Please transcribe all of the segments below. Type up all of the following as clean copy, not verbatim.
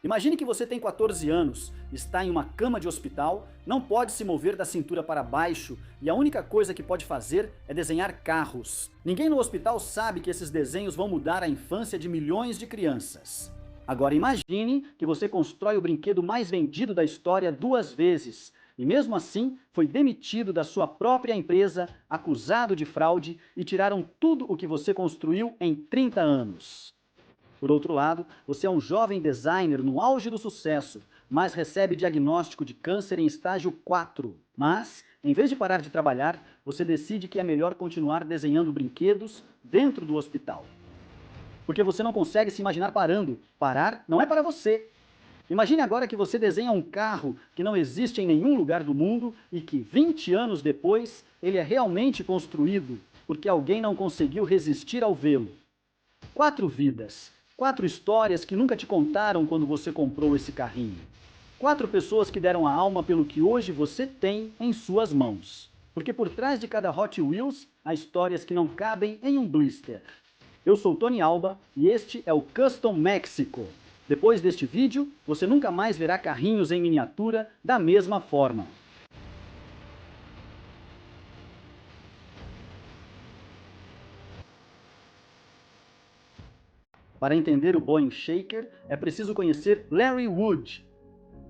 Imagine que você tem 14 anos, está em uma cama de hospital, não pode se mover da cintura para baixo e a única coisa que pode fazer é desenhar carros. Ninguém no hospital sabe que esses desenhos vão mudar a infância de milhões de crianças. Agora imagine que você constrói o brinquedo mais vendido da história 2 vezes e mesmo assim foi demitido da sua própria empresa, acusado de fraude e tiraram tudo o que você construiu em 30 anos. Por outro lado, você é um jovem designer no auge do sucesso, mas recebe diagnóstico de câncer em estágio 4. Mas, em vez de parar de trabalhar, você decide que é melhor continuar desenhando brinquedos dentro do hospital. Porque você não consegue se imaginar parando. Parar não é para você. Imagine agora que você desenha um carro que não existe em nenhum lugar do mundo e que 20 anos depois ele é realmente construído porque alguém não conseguiu resistir ao vê-lo. 4 vidas. 4 histórias que nunca te contaram quando você comprou esse carrinho. 4 pessoas que deram a alma pelo que hoje você tem em suas mãos. Porque por trás de cada Hot Wheels, há histórias que não cabem em um blister. Eu sou Tony Alba e este é o Custom Mexico. Depois deste vídeo, você nunca mais verá carrinhos em miniatura da mesma forma. Para entender o Bone Shaker, é preciso conhecer Larry Wood.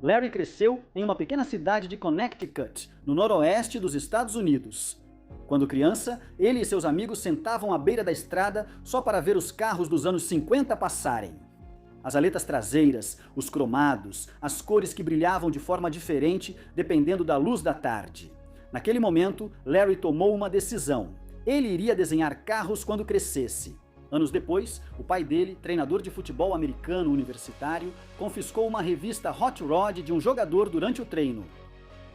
Larry cresceu em uma pequena cidade de Connecticut, no noroeste dos Estados Unidos. Quando criança, ele e seus amigos sentavam à beira da estrada só para ver os carros dos anos 50 passarem. As aletas traseiras, os cromados, as cores que brilhavam de forma diferente dependendo da luz da tarde. Naquele momento, Larry tomou uma decisão. Ele iria desenhar carros quando crescesse. Anos depois, o pai dele, treinador de futebol americano universitário, confiscou uma revista Hot Rod de um jogador durante o treino.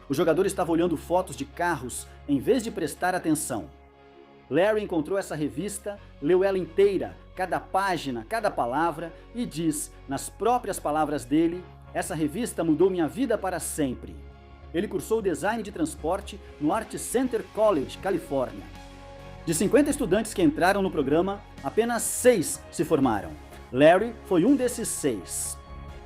O jogador estava olhando fotos de carros em vez de prestar atenção. Larry encontrou essa revista, leu ela inteira, cada página, cada palavra, e diz, nas próprias palavras dele, essa revista mudou minha vida para sempre. Ele cursou design de transporte no Art Center College, Califórnia. De 50 estudantes que entraram no programa, apenas 6 se formaram. Larry foi um desses 6.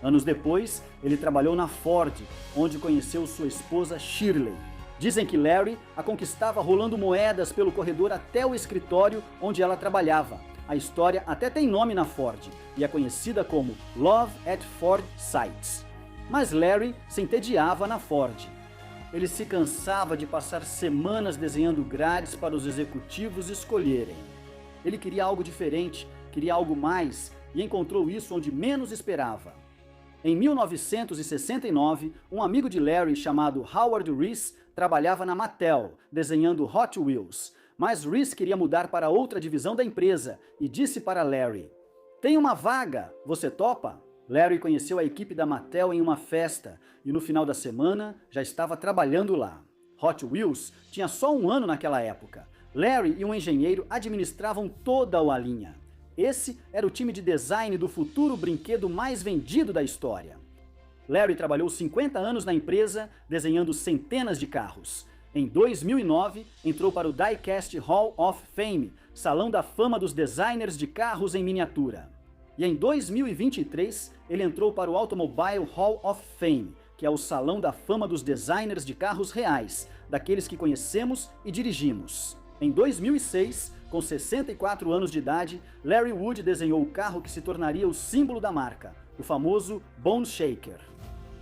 Anos depois, ele trabalhou na Ford, onde conheceu sua esposa Shirley. Dizem que Larry a conquistava rolando moedas pelo corredor até o escritório onde ela trabalhava. A história até tem nome na Ford e é conhecida como Love at Ford Sites. Mas Larry se entediava na Ford. Ele se cansava de passar semanas desenhando grades para os executivos escolherem. Ele queria algo diferente, queria algo mais e encontrou isso onde menos esperava. Em 1969, um amigo de Larry chamado Howard Reese trabalhava na Mattel, desenhando Hot Wheels. Mas Reese queria mudar para outra divisão da empresa e disse para Larry: "Tem uma vaga, você topa?" Larry conheceu a equipe da Mattel em uma festa e no final da semana já estava trabalhando lá. Hot Wheels tinha só 1 ano naquela época. Larry e um engenheiro administravam toda a linha. Esse era o time de design do futuro brinquedo mais vendido da história. Larry trabalhou 50 anos na empresa, desenhando centenas de carros. Em 2009, entrou para o Die-Cast Hall of Fame, salão da fama dos designers de carros em miniatura. E em 2023, ele entrou para o Automobile Hall of Fame, que é o salão da fama dos designers de carros reais, daqueles que conhecemos e dirigimos. Em 2006, com 64 anos de idade, Larry Wood desenhou o carro que se tornaria o símbolo da marca, o famoso Bone Shaker.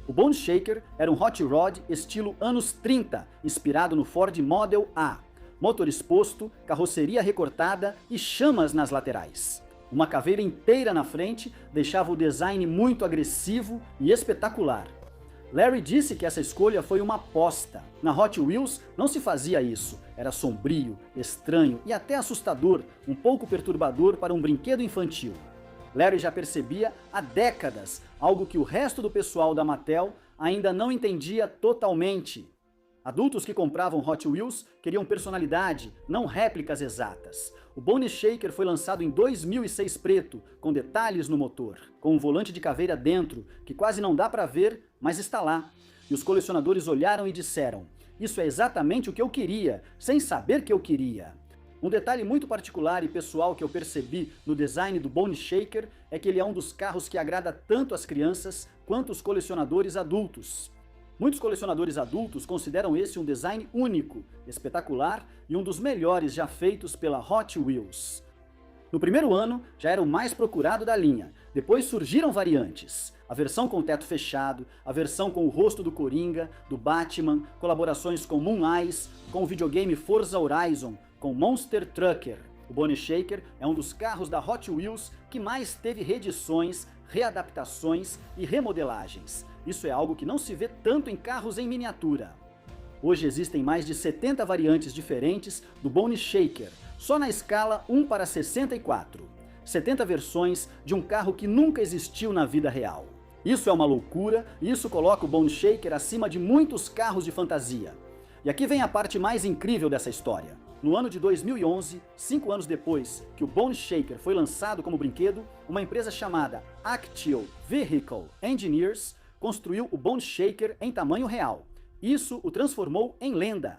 O Bone Shaker era um hot rod estilo anos 30, inspirado no Ford Model A. Motor exposto, carroceria recortada e chamas nas laterais. Uma caveira inteira na frente deixava o design muito agressivo e espetacular. Larry disse que essa escolha foi uma aposta. Na Hot Wheels não se fazia isso. Era sombrio, estranho e até assustador, um pouco perturbador para um brinquedo infantil. Larry já percebia há décadas, algo que o resto do pessoal da Mattel ainda não entendia totalmente. Adultos que compravam Hot Wheels queriam personalidade, não réplicas exatas. O Bone Shaker foi lançado em 2006 preto, com detalhes no motor, com um volante de caveira dentro, que quase não dá para ver, mas está lá. E os colecionadores olharam e disseram: "Isso é exatamente o que eu queria, sem saber que eu queria." Um detalhe muito particular e pessoal que eu percebi no design do Bone Shaker é que ele é um dos carros que agrada tanto as crianças quanto os colecionadores adultos. Muitos colecionadores adultos consideram esse um design único, espetacular e um dos melhores já feitos pela Hot Wheels. No primeiro ano, já era o mais procurado da linha. Depois surgiram variantes. A versão com teto fechado, a versão com o rosto do Coringa, do Batman, colaborações com Moon Eyes, com o videogame Forza Horizon, com Monster Trucker. O Bone Shaker é um dos carros da Hot Wheels que mais teve reedições, readaptações e remodelagens. Isso é algo que não se vê tanto em carros em miniatura. Hoje existem mais de 70 variantes diferentes do Bone Shaker, só na escala 1:64. 70 versões de um carro que nunca existiu na vida real. Isso é uma loucura e isso coloca o Bone Shaker acima de muitos carros de fantasia. E aqui vem a parte mais incrível dessa história. No ano de 2011, 5 anos depois que o Bone Shaker foi lançado como brinquedo, uma empresa chamada Actual Vehicle Engineers construiu o Bone Shaker em tamanho real. Isso o transformou em lenda.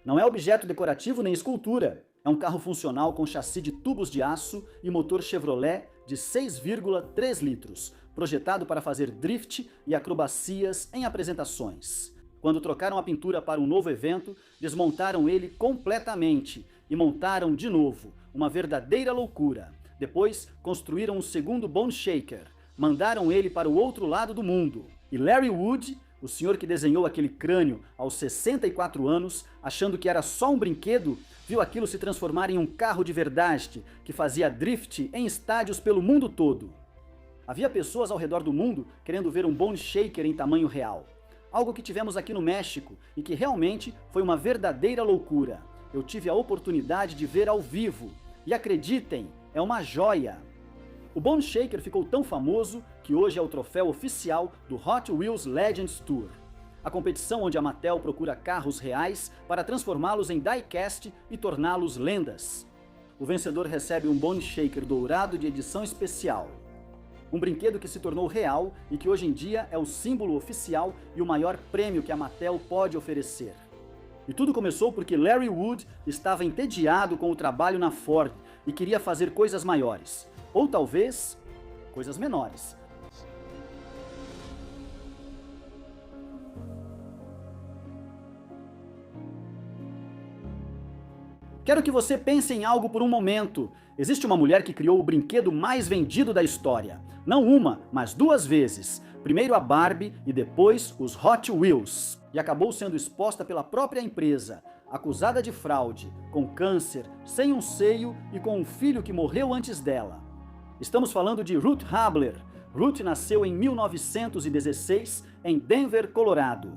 Não é objeto decorativo nem escultura. É um carro funcional com chassi de tubos de aço e motor Chevrolet de 6,3 litros, projetado para fazer drift e acrobacias em apresentações. Quando trocaram a pintura para um novo evento, desmontaram ele completamente e montaram de novo, uma verdadeira loucura. Depois, construíram um segundo Bone Shaker, mandaram ele para o outro lado do mundo. E Larry Wood, o senhor que desenhou aquele crânio aos 64 anos, achando que era só um brinquedo, viu aquilo se transformar em um carro de verdade, que fazia drift em estádios pelo mundo todo. Havia pessoas ao redor do mundo querendo ver um Bone Shaker em tamanho real. Algo que tivemos aqui no México e que realmente foi uma verdadeira loucura. Eu tive a oportunidade de ver ao vivo. E acreditem, é uma joia! O Bone Shaker ficou tão famoso que hoje é o troféu oficial do Hot Wheels Legends Tour. A competição onde a Mattel procura carros reais para transformá-los em die-cast e torná-los lendas. O vencedor recebe um Bone Shaker dourado de edição especial. Um brinquedo que se tornou real e que hoje em dia é o símbolo oficial e o maior prêmio que a Mattel pode oferecer. E tudo começou porque Larry Wood estava entediado com o trabalho na Ford e queria fazer coisas maiores. Ou talvez, coisas menores. Quero que você pense em algo por um momento. Existe uma mulher que criou o brinquedo mais vendido da história. Não uma, mas 2 vezes. Primeiro a Barbie e depois os Hot Wheels. E acabou sendo exposta pela própria empresa, acusada de fraude, com câncer, sem um seio e com um filho que morreu antes dela. Estamos falando de Ruth Habler. Ruth nasceu em 1916 em Denver, Colorado.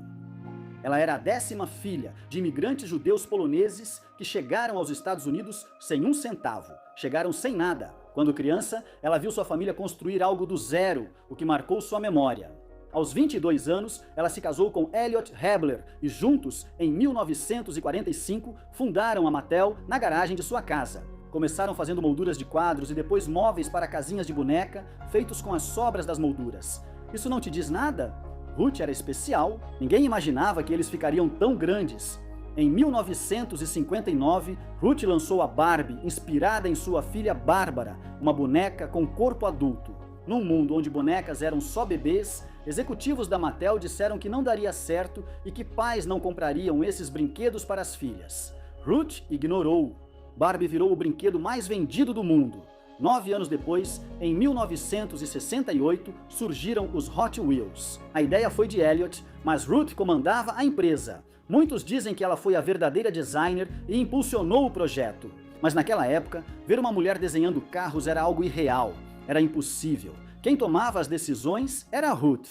Ela era a 10ª filha de imigrantes judeus poloneses que chegaram aos Estados Unidos sem um centavo. Chegaram sem nada. Quando criança, ela viu sua família construir algo do zero, o que marcou sua memória. Aos 22 anos, ela se casou com Elliot Habler e juntos, em 1945, fundaram a Mattel na garagem de sua casa. Começaram fazendo molduras de quadros e depois móveis para casinhas de boneca, feitos com as sobras das molduras. Isso não te diz nada? Ruth era especial, ninguém imaginava que eles ficariam tão grandes. Em 1959, Ruth lançou a Barbie, inspirada em sua filha Bárbara, uma boneca com corpo adulto. Num mundo onde bonecas eram só bebês, executivos da Mattel disseram que não daria certo e que pais não comprariam esses brinquedos para as filhas. Ruth ignorou. Barbie virou o brinquedo mais vendido do mundo. 9 anos depois, em 1968, surgiram os Hot Wheels. A ideia foi de Elliot, mas Ruth comandava a empresa. Muitos dizem que ela foi a verdadeira designer e impulsionou o projeto. Mas naquela época, ver uma mulher desenhando carros era algo irreal. Era impossível. Quem tomava as decisões era Ruth.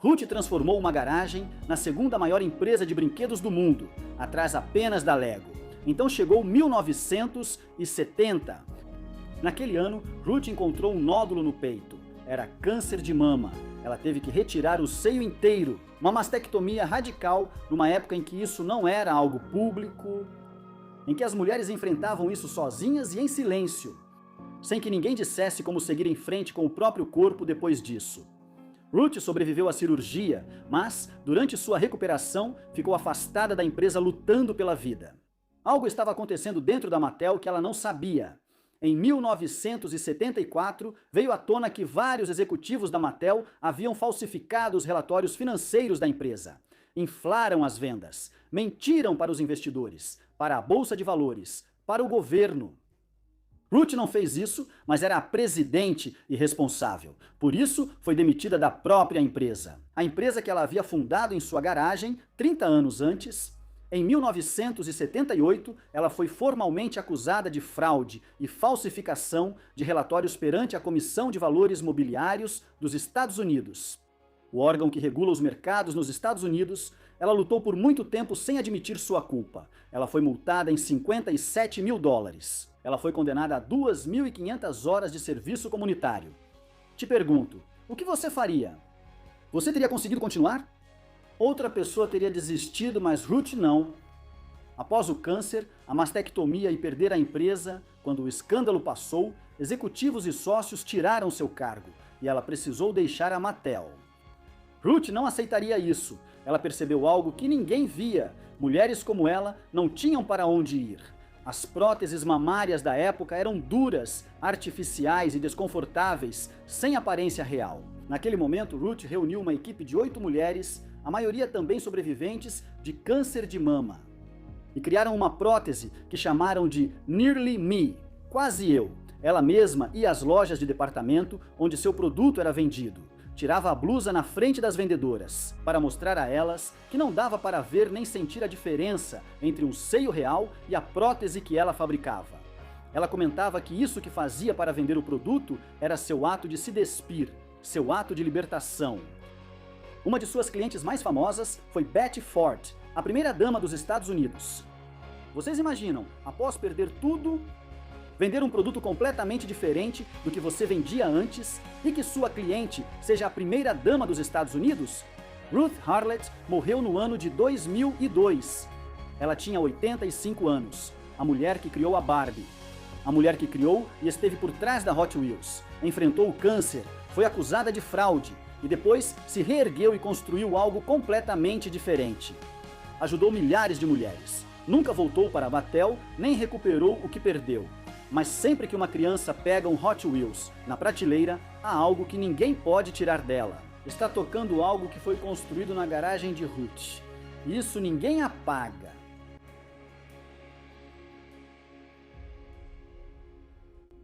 Ruth transformou uma garagem na 2ª maior empresa de brinquedos do mundo, atrás apenas da Lego. Então chegou 1970. Naquele ano, Ruth encontrou um nódulo no peito. Era câncer de mama. Ela teve que retirar o seio inteiro. Uma mastectomia radical, numa época em que isso não era algo público, em que as mulheres enfrentavam isso sozinhas e em silêncio, sem que ninguém dissesse como seguir em frente com o próprio corpo depois disso. Ruth sobreviveu à cirurgia, mas, durante sua recuperação, ficou afastada da empresa lutando pela vida. Algo estava acontecendo dentro da Mattel que ela não sabia. Em 1974, veio à tona que vários executivos da Mattel haviam falsificado os relatórios financeiros da empresa. Inflaram as vendas, mentiram para os investidores, para a Bolsa de Valores, para o governo. Ruth não fez isso, mas era a presidente e responsável. Por isso, foi demitida da própria empresa. A empresa que ela havia fundado em sua garagem 30 anos antes. Em 1978, ela foi formalmente acusada de fraude e falsificação de relatórios perante a Comissão de Valores Mobiliários dos Estados Unidos. O órgão que regula os mercados nos Estados Unidos, ela lutou por muito tempo sem admitir sua culpa. Ela foi multada em $57 mil. Ela foi condenada a 2.500 horas de serviço comunitário. Te pergunto, o que você faria? Você teria conseguido continuar? Outra pessoa teria desistido, mas Ruth não. Após o câncer, a mastectomia e perder a empresa, quando o escândalo passou, executivos e sócios tiraram seu cargo e ela precisou deixar a Mattel. Ruth não aceitaria isso. Ela percebeu algo que ninguém via. Mulheres como ela não tinham para onde ir. As próteses mamárias da época eram duras, artificiais e desconfortáveis, sem aparência real. Naquele momento, Ruth reuniu uma equipe de 8 mulheres, a maioria também sobreviventes de câncer de mama. E criaram uma prótese que chamaram de Nearly Me, quase eu. Ela mesma ia às lojas de departamento onde seu produto era vendido. Tirava a blusa na frente das vendedoras, para mostrar a elas que não dava para ver nem sentir a diferença entre um seio real e a prótese que ela fabricava. Ela comentava que isso que fazia para vender o produto era seu ato de se despir, seu ato de libertação. Uma de suas clientes mais famosas foi Betty Ford, a primeira-dama dos Estados Unidos. Vocês imaginam, após perder tudo, vender um produto completamente diferente do que você vendia antes e que sua cliente seja a primeira-dama dos Estados Unidos? Ruth Harlett morreu no ano de 2002. Ela tinha 85 anos, a mulher que criou a Barbie. A mulher que criou e esteve por trás da Hot Wheels. Enfrentou o câncer, foi acusada de fraude e depois se reergueu e construiu algo completamente diferente. Ajudou milhares de mulheres. Nunca voltou para a Mattel, nem recuperou o que perdeu. Mas sempre que uma criança pega um Hot Wheels na prateleira, há algo que ninguém pode tirar dela. Está tocando algo que foi construído na garagem de Ruth. Isso ninguém apaga.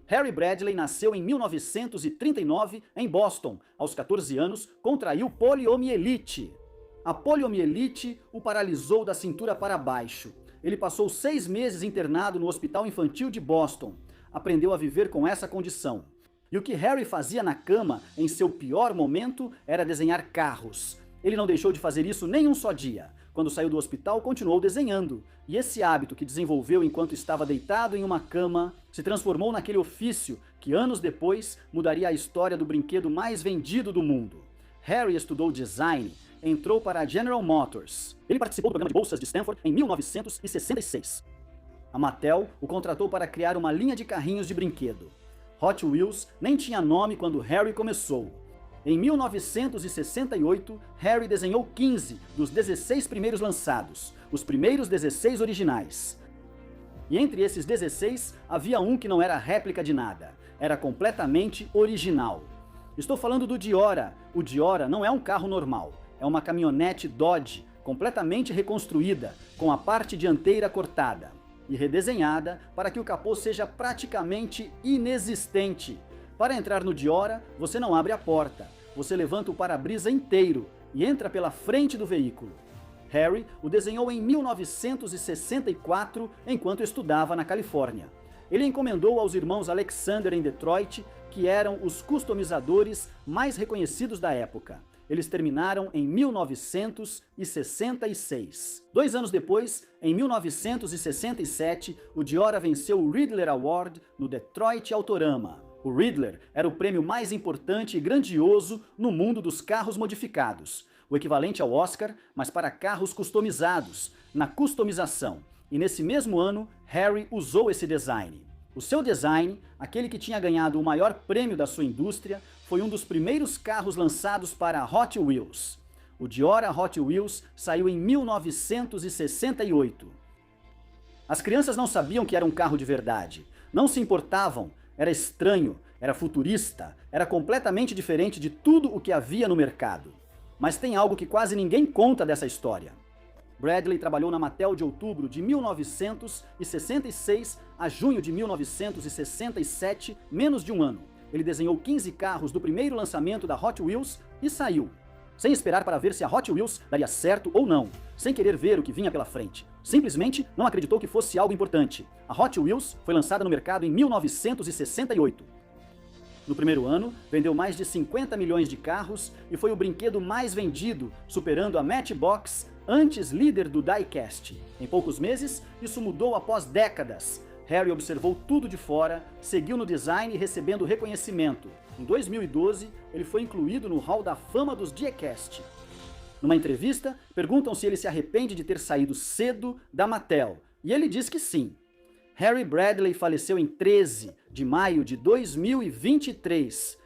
Harry Bradley nasceu em 1939 em Boston. Aos 14 anos, contraiu poliomielite. A poliomielite o paralisou da cintura para baixo. Ele passou 6 meses internado no Hospital Infantil de Boston. Aprendeu a viver com essa condição. E o que Harry fazia na cama, em seu pior momento, era desenhar carros. Ele não deixou de fazer isso nem um só dia. Quando saiu do hospital, continuou desenhando. E esse hábito que desenvolveu enquanto estava deitado em uma cama, se transformou naquele ofício que anos depois mudaria a história do brinquedo mais vendido do mundo. Harry estudou design, entrou para a General Motors. Ele participou do programa de bolsas de Stanford em 1966. A Mattel o contratou para criar uma linha de carrinhos de brinquedo. Hot Wheels nem tinha nome quando Harry começou. Em 1968, Harry desenhou 15 dos 16 primeiros lançados, os primeiros 16 originais. E entre esses 16, havia um que não era réplica de nada, era completamente original. Estou falando do Diora. O Diora não é um carro normal, é uma caminhonete Dodge, completamente reconstruída, com a parte dianteira cortada e redesenhada para que o capô seja praticamente inexistente. Para entrar no Diora, você não abre a porta, você levanta o para-brisa inteiro e entra pela frente do veículo. Harry o desenhou em 1964, enquanto estudava na Califórnia. Ele encomendou aos irmãos Alexander em Detroit, que eram os customizadores mais reconhecidos da época. Eles terminaram em 1966. 2 anos depois, em 1967, o Diora venceu o Ridler Award no Detroit Autorama. O Ridler era o prêmio mais importante e grandioso no mundo dos carros modificados, o equivalente ao Oscar, mas para carros customizados, na customização. E nesse mesmo ano, Harry usou esse design. O seu design, aquele que tinha ganhado o maior prêmio da sua indústria, foi um dos primeiros carros lançados para a Hot Wheels. O Diora Hot Wheels saiu em 1968. As crianças não sabiam que era um carro de verdade, não se importavam, era estranho, era futurista, era completamente diferente de tudo o que havia no mercado. Mas tem algo que quase ninguém conta dessa história. Bradley trabalhou na Mattel de outubro de 1966 a junho de 1967, menos de um ano. Ele desenhou 15 carros do primeiro lançamento da Hot Wheels e saiu, sem esperar para ver se a Hot Wheels daria certo ou não, sem querer ver o que vinha pela frente. Simplesmente não acreditou que fosse algo importante. A Hot Wheels foi lançada no mercado em 1968. No primeiro ano, vendeu mais de 50 milhões de carros e foi o brinquedo mais vendido, superando a Matchbox, antes líder do die-cast. Em poucos meses, isso mudou após décadas. Harry observou tudo de fora, seguiu no design recebendo reconhecimento. Em 2012, ele foi incluído no Hall da Fama dos die-cast. Numa entrevista, perguntam se ele se arrepende de ter saído cedo da Mattel, e ele diz que sim. Harry Bradley faleceu em 13 de maio de 2023.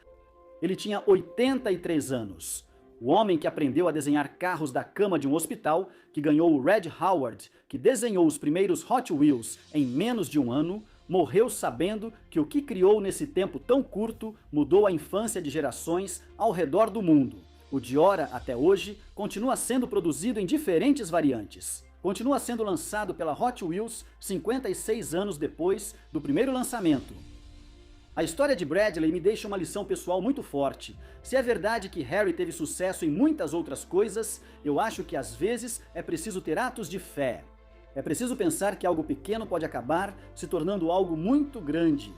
Ele tinha 83 anos. O homem que aprendeu a desenhar carros da cama de um hospital, que ganhou o Red Howard, que desenhou os primeiros Hot Wheels em menos de um ano, morreu sabendo que o que criou nesse tempo tão curto mudou a infância de gerações ao redor do mundo. O Diora, até hoje, continua sendo produzido em diferentes variantes. Continua sendo lançado pela Hot Wheels 56 anos depois do primeiro lançamento. A história de Bradley me deixa uma lição pessoal muito forte. Se é verdade que Harry teve sucesso em muitas outras coisas, eu acho que às vezes é preciso ter atos de fé. É preciso pensar que algo pequeno pode acabar se tornando algo muito grande.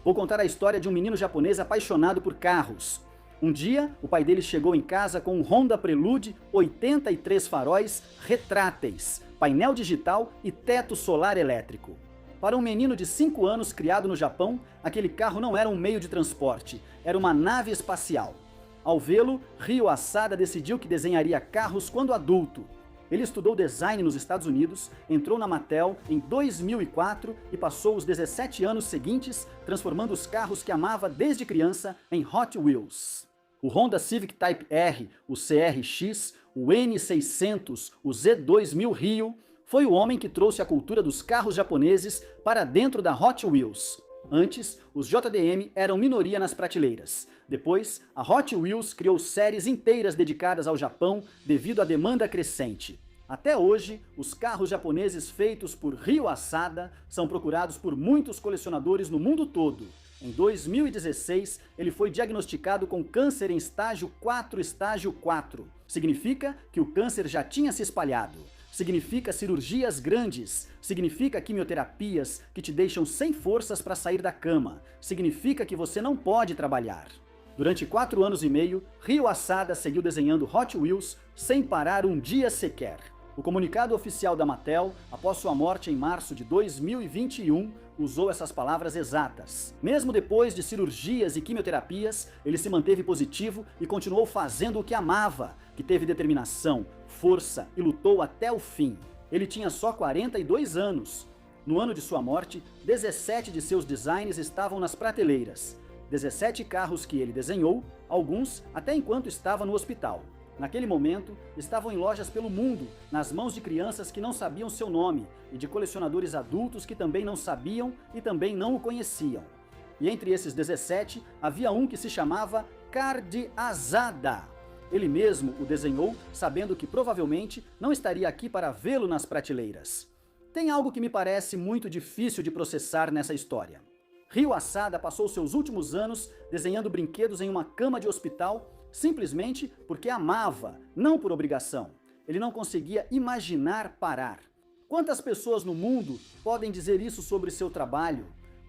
Vou contar a história de um menino japonês apaixonado por carros. Um dia, o pai dele chegou em casa com um Honda Prelude 83 faróis retráteis, painel digital e teto solar elétrico. Para um menino de 5 anos criado no Japão, aquele carro não era um meio de transporte, era uma nave espacial. Ao vê-lo, Ryo Asada decidiu que desenharia carros quando adulto. Ele estudou design nos Estados Unidos, entrou na Mattel em 2004 e passou os 17 anos seguintes transformando os carros que amava desde criança em Hot Wheels. O Honda Civic Type R, o CRX, o N600, o Z2000 Ryo, foi o homem que trouxe a cultura dos carros japoneses para dentro da Hot Wheels. Antes, os JDM eram minoria nas prateleiras. Depois, a Hot Wheels criou séries inteiras dedicadas ao Japão devido à demanda crescente. Até hoje, os carros japoneses feitos por Ryo Asada são procurados por muitos colecionadores no mundo todo. Em 2016, ele foi diagnosticado com câncer em estágio 4, estágio 4. Significa que o câncer já tinha se espalhado. Significa cirurgias grandes, significa quimioterapias que te deixam sem forças para sair da cama, significa que você não pode trabalhar. Durante 4 anos e meio, Ryo Asada seguiu desenhando Hot Wheels sem parar um dia sequer. O comunicado oficial da Mattel, após sua morte em março de 2021, usou essas palavras exatas. Mesmo depois de cirurgias e quimioterapias, ele se manteve positivo e continuou fazendo o que amava, que teve determinação, força e lutou até o fim. Ele tinha só 42 anos. No ano de sua morte, 17 de seus designs estavam nas prateleiras. 17 carros que ele desenhou, alguns até enquanto estava no hospital. Naquele momento, estavam em lojas pelo mundo, nas mãos de crianças que não sabiam seu nome e de colecionadores adultos que também não sabiam e também não o conheciam. E entre esses 17, havia um que se chamava Cardi Asada. Ele mesmo o desenhou, sabendo que provavelmente não estaria aqui para vê-lo nas prateleiras. Tem algo que me parece muito difícil de processar nessa história. Ryo Asada passou seus últimos anos desenhando brinquedos em uma cama de hospital simplesmente porque amava, não por obrigação. Ele não conseguia imaginar parar. Quantas pessoas no mundo podem dizer isso sobre seu trabalho?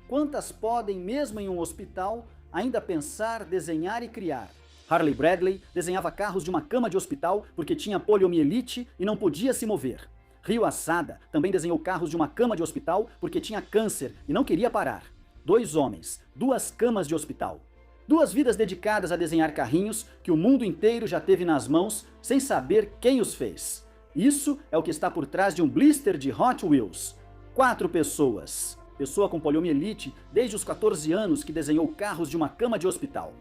Quantas podem, mesmo em um hospital, ainda pensar, desenhar e criar? Harley Bradley desenhava carros de uma cama de hospital porque tinha poliomielite e não podia se mover. Ryo Asada também desenhou carros de uma cama de hospital porque tinha câncer e não queria parar. 2 homens, 2 camas de hospital. 2 vidas dedicadas a desenhar carrinhos que o mundo inteiro já teve nas mãos sem saber quem os fez. Isso é o que está por trás de um blister de Hot Wheels. 4 pessoas. Pessoa com poliomielite desde os 14 anos que desenhou carros de uma cama de hospital.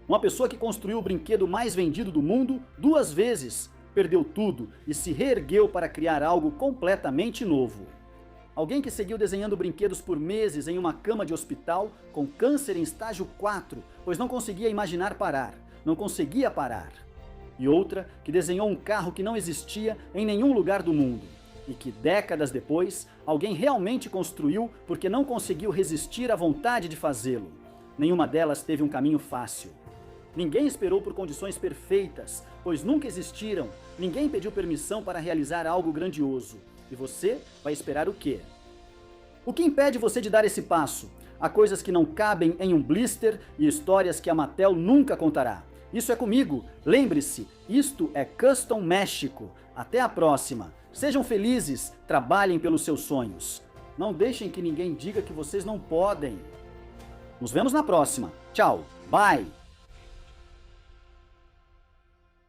Uma pessoa que construiu o brinquedo mais vendido do mundo 2 vezes, perdeu tudo e se reergueu para criar algo completamente novo. Alguém que seguiu desenhando brinquedos por meses em uma cama de hospital com câncer em estágio 4, pois não conseguia imaginar parar, não conseguia parar. E outra que desenhou um carro que não existia em nenhum lugar do mundo e que décadas depois alguém realmente construiu porque não conseguiu resistir à vontade de fazê-lo. Nenhuma delas teve um caminho fácil. Ninguém esperou por condições perfeitas, pois nunca existiram. Ninguém pediu permissão para realizar algo grandioso. E você vai esperar o quê? O que impede você de dar esse passo? Há coisas que não cabem em um blister e histórias que a Mattel nunca contará. Isso é comigo. Lembre-se, isto é Custom México. Até a próxima. Sejam felizes, trabalhem pelos seus sonhos. Não deixem que ninguém diga que vocês não podem. Nos vemos na próxima. Tchau. Bye.